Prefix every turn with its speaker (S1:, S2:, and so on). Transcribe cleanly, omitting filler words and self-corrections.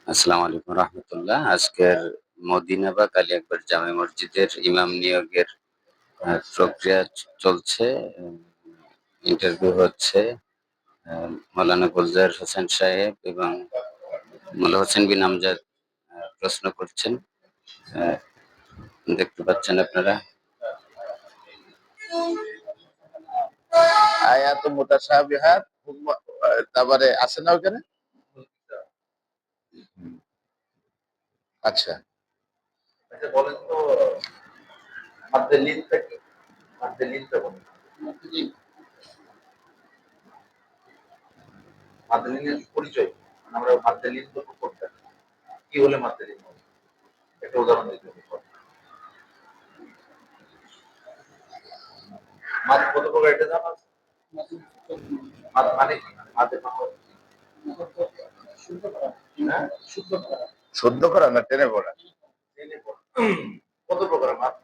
S1: আসসালামু আলাইকুম রহমতুল্লাহ। আজকের মদিনা বা কালিয়াকৈর জামে মসজিদের ইমাম নিয়োগের প্রক্রিয়া চলছে। ইন্টারভিউ হচ্ছে। মাওলানা গুলজার হোসেন সাহেব এবং মোল্লা হোসেন বিন আমজাদ প্রশ্ন করছেন। আহ, দেখতে পাচ্ছেন আপনারা।
S2: আয়াত মুতাশাবিহাত তারপরে আছে না ওখানে? আচ্ছা
S3: আচ্ছা বলেন তো, মাদ্দে লিনটা কি? মাদ্দে লিনটা বলেন। মাদ্দে লিনের পরিচয় কি? মানে আমরা মাদ্দে লিন তো করতে কি হলে মাদ্দে লিন হবে? একটা উদাহরণ দিতে হবে। মাদ কত প্রকার এটা জানা আছে? মাদ মানে কি? মাদে হ্যাঁ,
S2: শুদ্ধ করা না টেনে পড়া?
S3: টেনে পড়া। কত প্রকার মাদ?